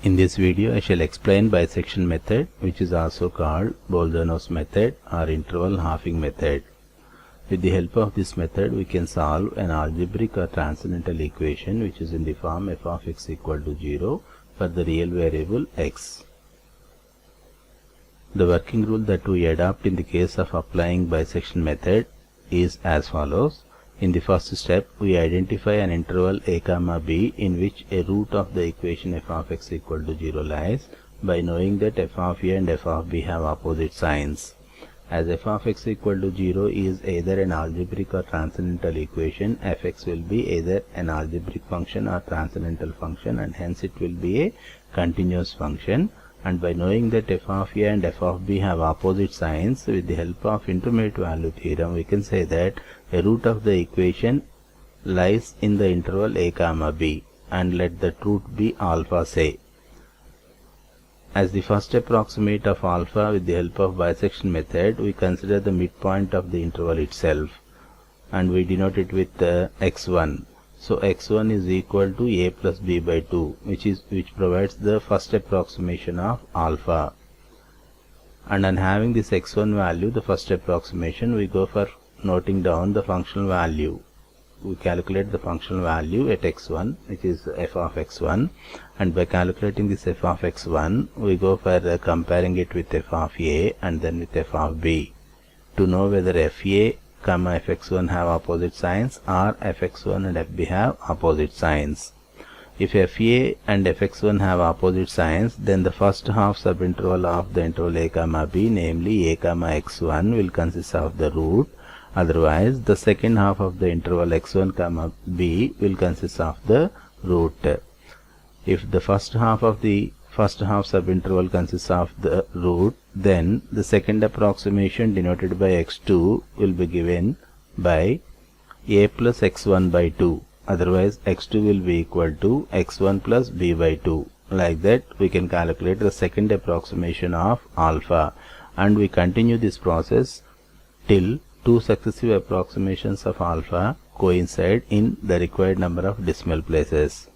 In this video I shall explain bisection method, which is also called Bolzano's method or interval halving method. With the help of this method we can solve an algebraic or transcendental equation which is in the form f of x equal to 0 for the real variable x. The working rule that we adopt in the case of applying bisection method is as follows. In the first step, we identify an interval a comma b in which a root of the equation f of x equal to 0 lies by knowing that f of a and f of b have opposite signs. As f of x equal to 0 is either an algebraic or transcendental equation, fx will be either an algebraic function or transcendental function, and hence it will be a continuous function. And by knowing that f of a and f of b have opposite signs, with the help of intermediate value theorem we can say that a root of the equation lies in the interval a comma b, and let that root be alpha, say. As the first approximate of alpha, with the help of bisection method we consider the midpoint of the interval itself, and we denote it with x1. So x1 is equal to a plus b by 2, which provides the first approximation of alpha. And on having this x1 value, the first approximation, we go for noting down the functional value. We calculate the functional value at x1, which is f of x1, and by calculating this f of x1 we go for comparing it with f of a and then with f of b to know whether fa comma fx1 have opposite signs or fx1 and fb have opposite signs. If fa and fx1 have opposite signs, then the first half subinterval of the interval a comma b, namely a comma x1, will consist of the root. Otherwise, the second half of the interval x1 comma b will consist of the root. If the first half subinterval consists of the root, then the second approximation denoted by x2 will be given by a plus x1 by 2. Otherwise, x2 will be equal to x1 plus b by 2. Like that, we can calculate the second approximation of alpha, and we continue this process till two successive approximations of alpha coincide in the required number of decimal places.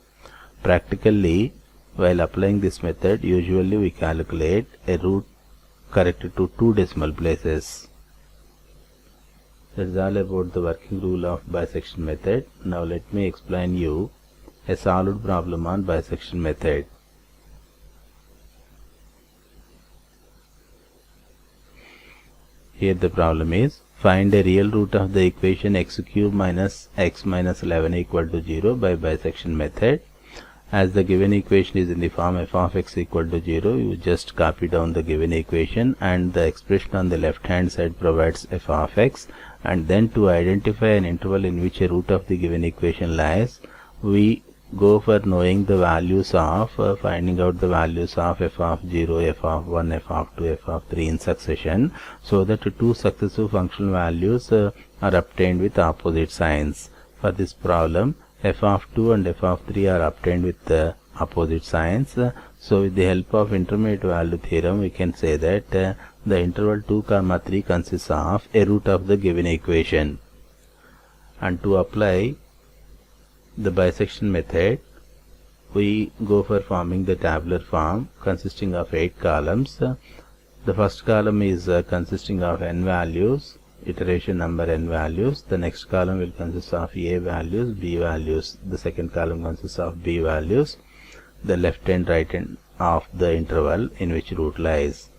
Practically, while applying this method, usually we calculate a root corrected to 2 decimal places. That is all about the working rule of bisection method. Now let me explain you a solved problem on bisection method. Here the problem is, find a real root of the equation x cube minus x minus 11 equal to 0 by bisection method. As the given equation is in the form f of x equal to 0, you just copy down the given equation, and the expression on the left hand side provides f of x, and then to identify an interval in which a root of the given equation lies, we go for knowing the values of finding out the values of f of 0, f of 1, f of 2, f of 3 in succession, so that two successive functional values are obtained with opposite signs. For this problem, f of 2 and f of 3 are obtained with the opposite signs. So with the help of intermediate value theorem we can say that the interval 2 comma 3 consists of a root of the given equation. And to apply the bisection method, we go for forming the tabular form consisting of 8 columns. The first column is consisting of n values, iteration number n values. The next column will consist of a values, b values. The second column consists of b values. The left and right end of the interval in which root lies.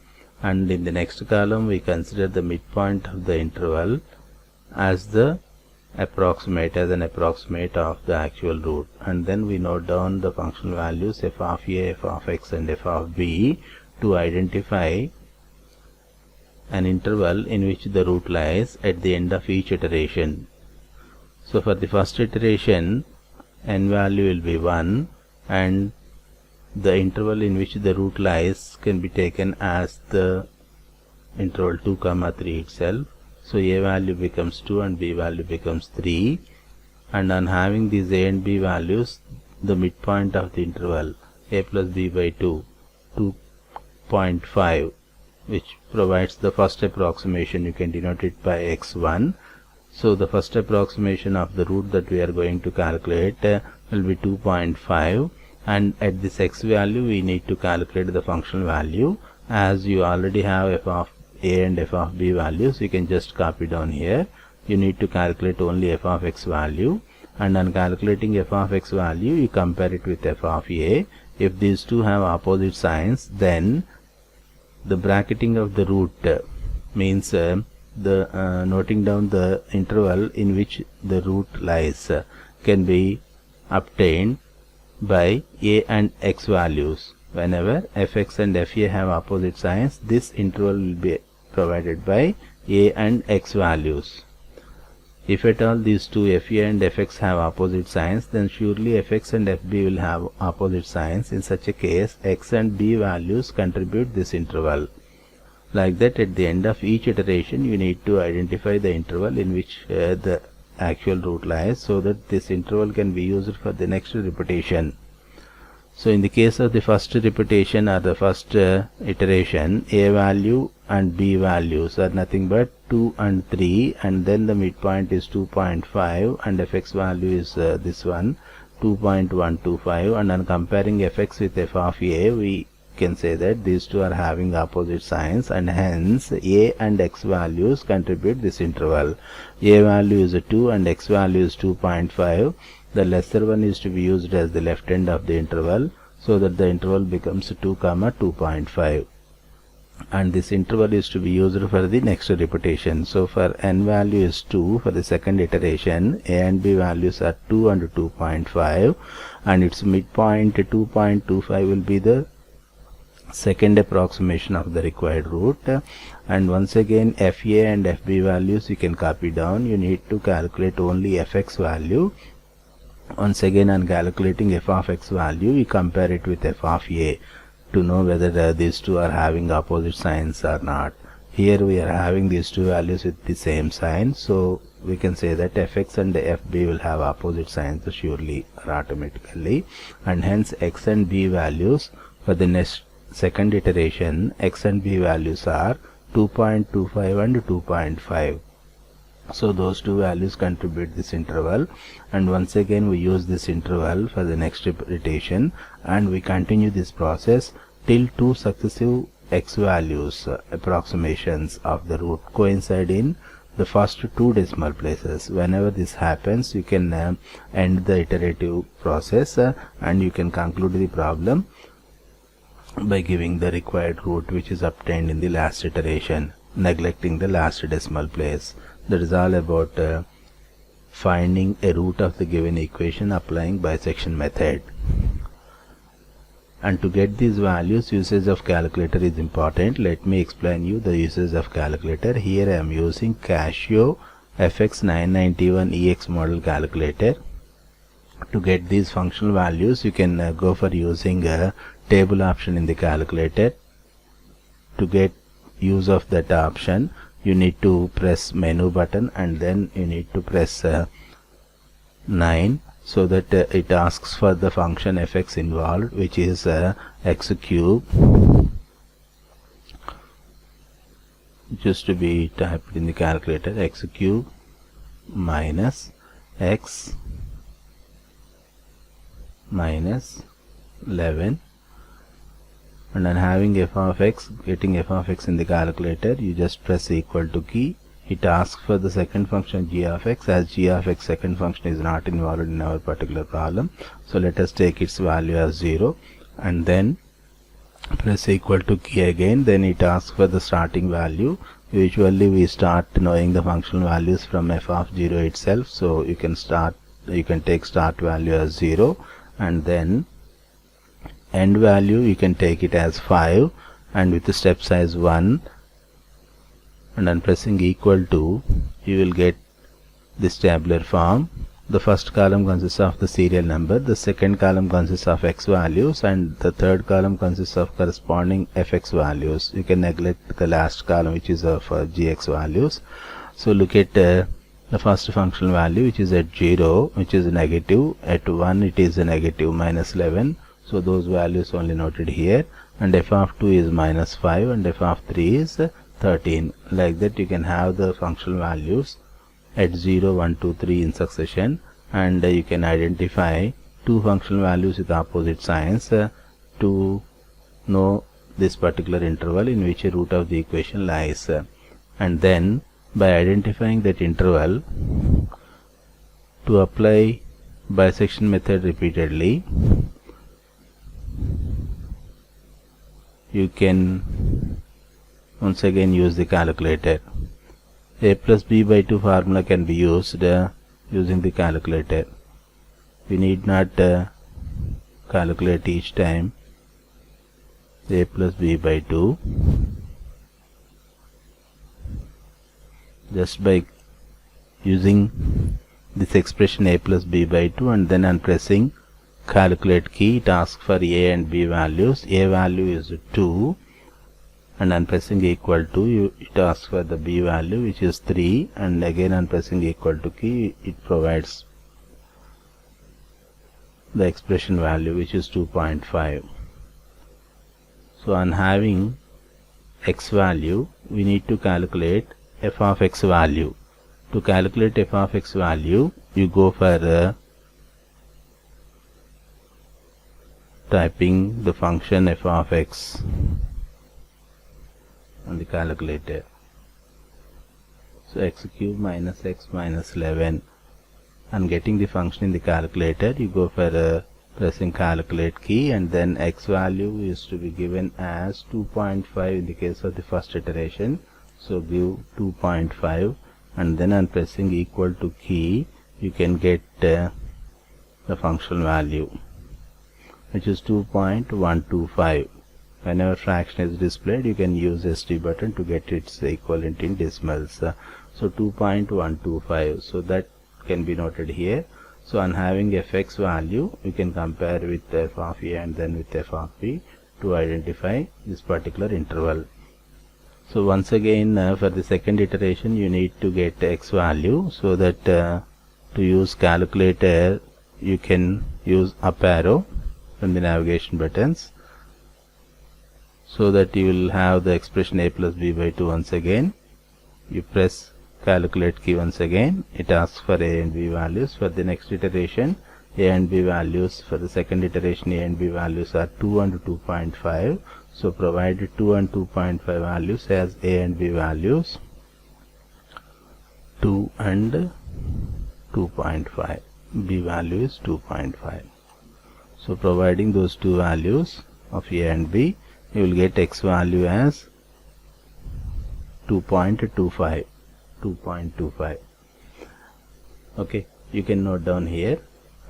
And in the next column we consider the midpoint of the interval as an approximate of the actual root, and then we note down the functional values f of a, f of x and f of b to identify an interval in which the root lies at the end of each iteration. So for the first iteration, n value will be 1, and the interval in which the root lies can be taken as the interval 2 comma 3 itself. So a value becomes 2 and b value becomes 3, and on having these a and b values, the midpoint of the interval a plus b by 2, 2.5, which provides the first approximation, you can denote it by x1. So the first approximation of the root that we are going to calculate will be 2.5, and at this x value we need to calculate the functional value. As you already have f of a and f of b values, you can just copy down here. You need to calculate only f of x value, and on calculating f of x value you compare it with f of a. If these two have opposite signs, then the bracketing of the root means noting down the interval in which the root lies can be obtained by a and x values. Whenever fx and fa have opposite signs, this interval will be provided by a and x values. If at all these two fa and fx have opposite signs, then surely fx and fb will have opposite signs. In such a case, x and b values contribute this interval. Like that, at the end of each iteration you need to identify the interval in which the actual root lies, so that this interval can be used for the next repetition. So in the case of the first repetition or the first iteration, a value and b values are nothing but 2 and 3, and then the midpoint is 2.5 and fx value is this one 2.125, and on comparing fx with f of a, we can say that these two are having opposite signs, and hence a and x values contribute this interval. A value is 2 and x value is 2.5. The lesser one is to be used as the left end of the interval, so that the interval becomes 2, 2.5, and this interval is to be used for the next repetition. So for n value is 2 for the second iteration, a and b values are 2 and 2.5, and its midpoint 2.25 will be the second approximation of the required root. And once again, fa and fb values you can copy down. You need to calculate only fx value. Once again, on calculating f of x value, you compare it with f of a to know whether these two are having opposite signs or not. Here we are having these two values with the same sign, so we can say that fx and fb will have opposite signs surely or automatically, and hence x and b values for the next second iteration, x and b values are 2.25 and 2.5. So those two values contribute this interval, and once again we use this interval for the next repetition, and we continue this process till two successive x values approximations of the root coincide in the first two decimal places. Whenever this happens, you can end the iterative process and you can conclude the problem by giving the required root which is obtained in the last iteration, neglecting the last decimal place. That is all about finding a root of the given equation applying bisection method. And to get these values, usage of calculator is important. Let me explain you the usage of calculator. Here I am using Casio FX991EX model calculator. To get these functional values, you can go for using a table option in the calculator. To get use of that option, you need to press menu button and then you need to press 9, so that it asks for the function fx involved, which is x cube, just to be typed in the calculator, x cube minus x minus 11. And then having f of x, getting f of x in the calculator, you just press equal to key. It asks for the second function g of x. As g of x second function is not involved in our particular problem, so let us take its value as 0 and then press equal to key again. Then it asks for the starting value. Usually we start knowing the functional values from f of 0 itself, so you can take start value as 0, and then end value you can take it as 5, and with the step size 1, and on pressing equal to, you will get this tabular form. The first column consists of the serial number, the second column consists of x values, and the third column consists of corresponding fx values. You can neglect the last column which is of gx values. So look at the first functional value, which is at 0, which is negative, at 1 it is a negative minus 11, so those values only noted here, and f of 2 is minus 5 and f of 3 is 13. Like that you can have the functional values at 0, 1, 2, 3 in succession, and you can identify two functional values with opposite signs to know this particular interval in which a root of the equation lies. And then by identifying that interval, to apply bisection method repeatedly, you can once again use the calculator. A plus b by 2 formula can be used using the calculator. We need not calculate each time a plus b by 2. Just by using this expression a plus b by 2 and then on pressing calculate key, it asks for a and b values. A value is 2 and on pressing equal to, it asks for the b value which is 3, and again on pressing equal to key, it provides the expression value which is 2.5. So on having x value, we need to calculate f of x value. To calculate f of x value, you go for typing the function f of x on the calculator. So x cube minus x minus 11. And getting the function in the calculator, you go for pressing calculate key, and then x value is to be given as 2.5 in the case of the first iteration. So give 2.5 and then on pressing equal to key, you can get the functional value which is 2.125. Whenever fraction is displayed, you can use ST button to get its equivalent in decimals. So 2.125. So that can be noted here. So on having fx value, you can compare with f of a and then with f of b to identify this particular interval. So once again for the second iteration, you need to get x value, so that to use calculator, you can use up arrow from the navigation buttons, so that you will have the expression a plus b by 2 once again. You press calculate key once again, it asks for a and b values. For the next iteration, a and b values, for the second iteration, a and b values are 2 and 2.5. So provide 2 and 2.5 values as a and b values, 2 and 2.5, b value is 2.5. So providing those two values of a and b, you will get x value as 2.25. Okay, you can note down here.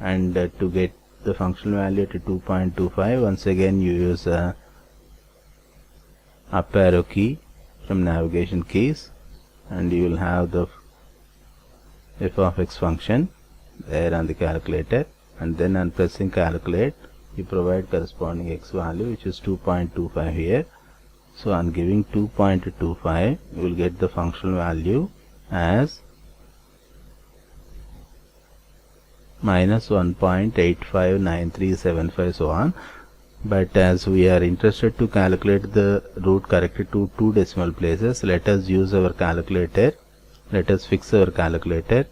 And to get the functional value to 2.25, once again you use up arrow key from navigation keys, and you will have the f of x function there on the calculator, and then on pressing calculate, you provide corresponding x value which is 2.25 here. So on giving 2.25, you will get the functional value as minus 1.859375, so on. But as we are interested to calculate the root corrected to 2 decimal places, let us use our calculator. Let us fix our calculator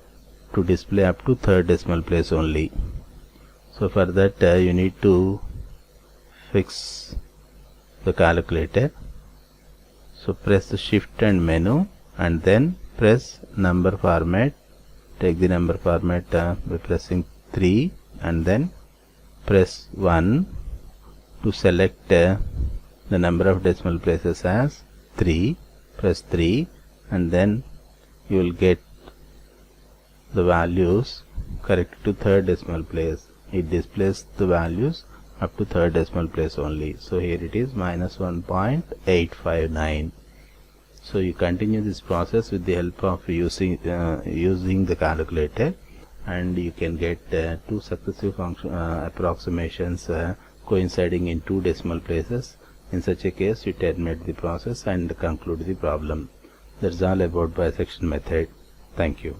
to display up to 3rd decimal place only. So for that you need to fix the calculator. So press the shift and menu and then press number format. Take the number format by pressing 3 and then press 1 to select the number of decimal places as 3. Press 3 and then you will get the values corrected to 3rd decimal place. It displays the values up to 3rd decimal place only. So here it is minus 1.859. So you continue this process with the help of using the calculator, and you can get 2 successive approximations coinciding in 2 decimal places. In such a case, you terminate the process and conclude the problem. That's all about bisection method. Thank you.